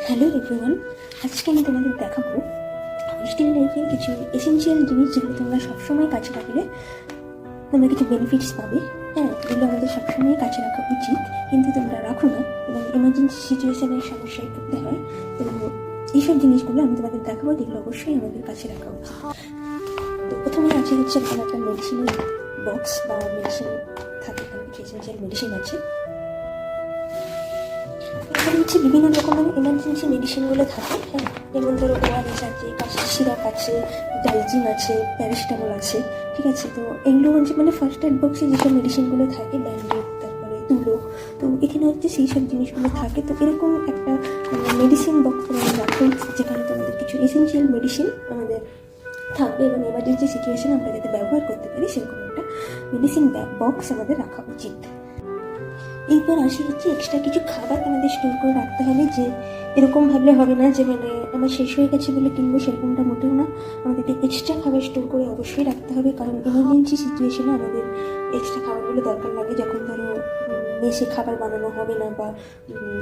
Hello everyone, আজকে আমি তোমাদের দেখাবো হোস্টেল লাইফের কিছু এসেনশিয়াল জিনিস যেগুলো তোমরা সবসময় কাছে রাখলে তোমরা কিছু বেনিফিটস পাবে। হ্যাঁ, এগুলো আমাদের সবসময় কাছে রাখা উচিত, কিন্তু তোমরা রাখো না এবং এমার্জেন্সি সিচুয়েশনের সমস্যায় পড়তে হয়। তো এইসব জিনিসগুলো আমি তোমাদের দেখাবো যেগুলো অবশ্যই আমাদের কাছে রাখা উচিত। তো প্রথমে আছে হচ্ছে একটা মেডিসিনের বক্স বা মেডিসিন থাকে, এখানে কিছু এসেনশিয়াল মেডিসিন আছে। এখানে হচ্ছে বিভিন্ন রকমের এমার্জেন্সি মেডিসিনগুলো থাকে। হ্যাঁ, যেমন ধরো ওআরএস আছে, কাশির সিরাপ আছে, ডাইজিন আছে, প্যারাসিটামল আছে। ঠিক আছে, তো এগুলো হচ্ছে মানে ফার্স্ট এড বক্সে যেসব মেডিসিনগুলো থাকে, ব্যান্ডেড, তারপরে তুলো, তো এখানে হচ্ছে সেই সব জিনিসগুলো থাকে। তো এরকম একটা মেডিসিন বক্স আমাদের রাখা উচিত, যেখানে তোমাদের কিছু এসেনশিয়াল মেডিসিন আমাদের থাকবে এবং এমার্জেন্সি সিচুয়েশনে আমরা যাতে ব্যবহার করতে পারি সেরকম একটা মেডিসিন বক্স আমাদের রাখা উচিত। এরপর আসি হচ্ছে এক্সট্রা কিছু খাবার আমাদের স্টোর করে রাখতে হবে। যে এরকম ভাবলে হবে না যে মানে আমার শেষ হয়ে গেছে বলে কিনবো, সেরকমটা মোটেও না। আমাদেরকে এক্সট্রা খাবার স্টোর করে অবশ্যই রাখতে হবে, কারণ এমার্জেন্সি সিচুয়েশনে আমাদের এক্সট্রা খাবারগুলো দরকার লাগে। যখন ধরো মেসে খাবার বানানো হবে না বা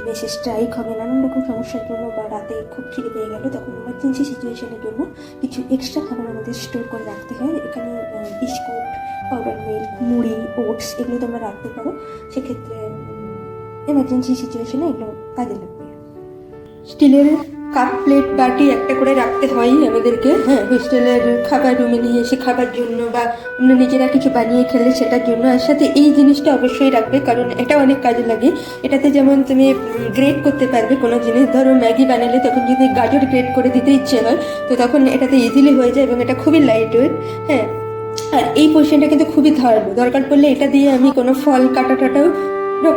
মেসে স্ট্রাইক হবে, নানান রকম সমস্যার জন্য, বা রাতে খুব খিদে পেয়ে গেল, তখন এমার্জেন্সি সিচুয়েশনের জন্য কিছু এক্সট্রা খাবার আমাদের স্টোর করে রাখতে হয়। এখানে বিস্কুট, পাউডার মিল্ক, মুড়ি, ওটস এগুলো তোমরা রাখতে পারো। সেক্ষেত্রে এমার্জেন্সি সিচুয়েশনে এগুলো কাজে লাগবে। স্টিলের কাপ, প্লেট, বাটি একটা করে রাখতে হয় আমাদেরকে। হ্যাঁ, হোস্টেলের খাবার রুমে নিয়ে এসে খাবার জন্য বা আমরা নিজেরা কিছু বানিয়ে খেলে সেটার জন্য। আর সাথে এই জিনিসটা অবশ্যই রাখবে, কারণ এটা অনেক কাজে লাগে। এটাতে যেমন তুমি গ্রেট করতে পারবে কোনো জিনিস। ধরো ম্যাগি বানালে তখন যদি গাজর গ্রেট করে দিতে ইচ্ছে হয়, তো তখন এটাতে ইজিলি হয়ে যায় এবং এটা খুবই লাইট ওয়েট। হ্যাঁ, আর এই পোর্শনটা কিন্তু খুবই ধারালো। দরকার পড়লে এটা দিয়ে আমি কোনো ফল কাটাটাও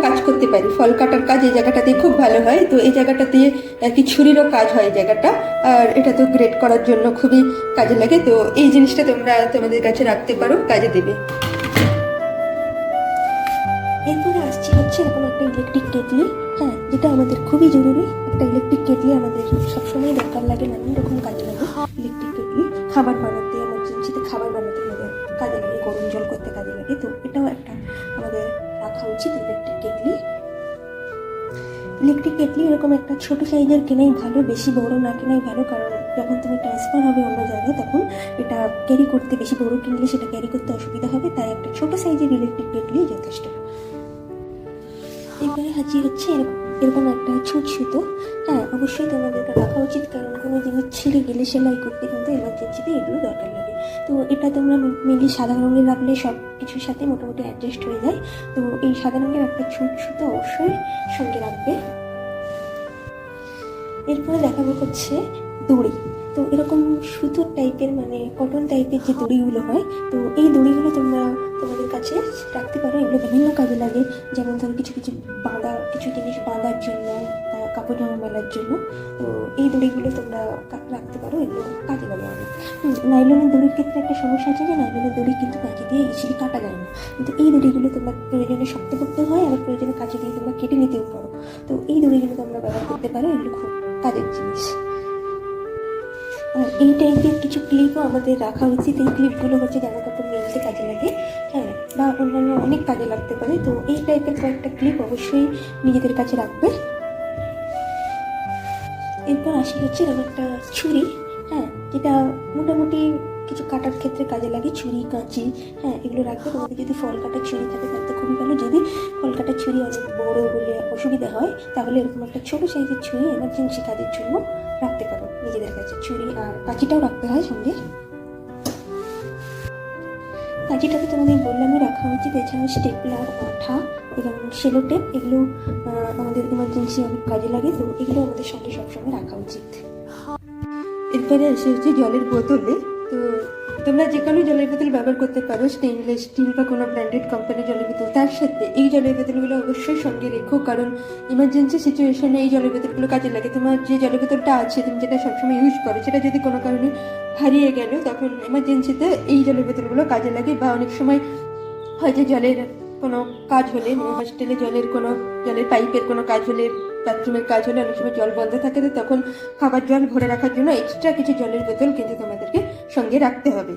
কাজ করতে পারি। ফল কাটার কাজ এই জায়গাটাতে খুব ভালো হয়। তো এই জায়গাটা দিয়ে আর কি ছুরিরও কাজ হয় এই জায়গাটা, আর এটা তো গ্রেট করার জন্য খুবই কাজে লাগে। তো এই জিনিসটা তোমরা তোমাদের কাছে রাখতে পারো, কাজে দেবে। এরপরে আসছে হচ্ছে এরকম একটা ইলেকট্রিক কেটলি। হ্যাঁ, যেটা আমাদের খুবই জরুরি। একটা ইলেকট্রিক কেটলি আমাদের সবসময় দরকার লাগে, নানান রকম কাজে লাগে। ইলেকট্রিক কেটলি খাবার বানাতে, এমার্জেন্সিতে খাবার বানাতে আমাদের কাজে লাগে, গরম জল করতে কাজে লাগে। তো এটাও একটা আমাদের রাখা উচিত ইলেকট্রিক কেটলি। ইলেকট্রিক কেটলি এরকম একটা ছোট সাইজের কেনাই ভালো, বেশি বড় না কেনাই ভালো, কারণ যখন তুমি ট্রান্সফার হবে অন্য জায়গায় তখন এটা ক্যারি করতে, বেশি বড় কিনলে সেটা ক্যারি করতে অসুবিধা হবে। তাই একটা ছোট সাইজের ইলেকট্রিক কেটলি যথেষ্ট। এবারে হাজির হচ্ছে এরকম একটা ছুঁচ সুতো। হ্যাঁ, অবশ্যই তোমাদের এটা রাখা উচিত, কারণ কোনো জিনিস ছিঁড়ে গেলে সেলাই করতে কিন্তু এমার্জেন্সিতে এগুলো দরকার লাগে। তো এটা তোমরা মেনলি সাদা রঙের রাখলে সব কিছুর সাথে মোটামুটি অ্যাডজাস্ট হয়ে যায়। তো এই সাদা রঙের একটা ছুঁচ সুতো অবশ্যই সঙ্গে রাখবে। এরপরে দেখাবো হচ্ছে দড়ি। তো এরকম সুতোর টাইপের মানে কটন টাইপের যে দড়িগুলো হয়, তো এই দড়িগুলো তোমরা তোমাদের কাছে রাখতে পারো। এগুলো বিভিন্ন কাজে লাগে, যেমন ধরো কিছু জিনিস বাঁধার জন্য, কাপড় জামা মেলার জন্য। তো এই দড়িগুলো তোমরা রাখতে পারো, এগুলো কাজে লাগে অনেক। নাইলনের দড়ির ক্ষেত্রে একটা সমস্যা আছে যে নাইলনের দড়ি কিন্তু কাঁচি দিয়ে ইজিলি কাটা যায় না, কিন্তু এই দড়িগুলো তোমরা প্রয়োজনে শক্ত করতে হয়, আবার প্রয়োজনে কাঁচি দিয়ে তোমরা কেটে নিতেও পারো। তো এই দড়িগুলো তোমরা ব্যবহার করতে পারো, এগুলো খুব কাজের জিনিস। আর এই টাইপের কিছু ক্লিপও আমাদের রাখা উচিত। এই ক্লিপগুলো হচ্ছে জামা কাপড় মেলতে কাজে লাগে, হ্যাঁ, বা অন্যান্য অনেক কাজে লাগতে পারে। তো এই টাইপের কয়েকটা ক্লিপ অবশ্যই নিজেদের কাছে রাখবে। এরপর আসি হচ্ছে এরকম একটা ছুরি। হ্যাঁ, যেটা মোটামুটি কিছু কাটার ক্ষেত্রে কাজে লাগে, ছুরি, কাঁচি। হ্যাঁ, এগুলো রাখবে। তোমাদের যদি ফল কাটার ছুরি থাকে তাহলে তো খুবই ভালো। যদি ফল কাটার ছুরি অনেক বড় বলে অসুবিধা হয়, তাহলে এরকম একটা ছোটো সাইজের ছুরি এমার্জেন্সি কাজের জন্য রাখতে পারো নিজেদের কাছে। ছুরি আর কাঁচিটাও রাখতে হয় সঙ্গে। কাঁচিটাকে তোমাদের বললামই রাখা উচিত। এছাড়াও স্টেপলার, আঠা এবং সেলো টেপ, এগুলো আমাদের এমার্জেন্সি অনেক কাজে লাগে। তো এগুলো আমাদের সঙ্গে সবসময় রাখা উচিত। এরপরে এসে হচ্ছে জলের বোতলে। তো তোমরা যে কোনো জলের বোতল ব্যবহার করতে পারো, স্টেনলেস স্টিল বা কোনো ব্র্যান্ডেড কোম্পানির জলের বোতল। তার সাথে এই জলের বোতলগুলো অবশ্যই সঙ্গে রেখো, কারণ ইমার্জেন্সি সিচুয়েশনে এই জলের বোতলগুলো কাজে লাগে। তোমার যে জলের বোতলটা আছে, তুমি যেটা সবসময় ইউজ করো, সেটা যদি কোনো কারণে হারিয়ে গেল, তখন এমার্জেন্সিতে এই জলের বোতলগুলো কাজে লাগে। বা অনেক সময় হয় যে জলের কোনো কাজ হলে, হোস্টেলে জলের পাইপের কোনো কাজ হলে, বাথরুমের কাজ হলে অনেক সময় জল বন্ধ থাকে, তো তখন খাবার জল ভরে রাখার জন্য এক্সট্রা কিছু জলের বোতল কিন্তু তোমাদেরকে সঙ্গে রাখতে হবে।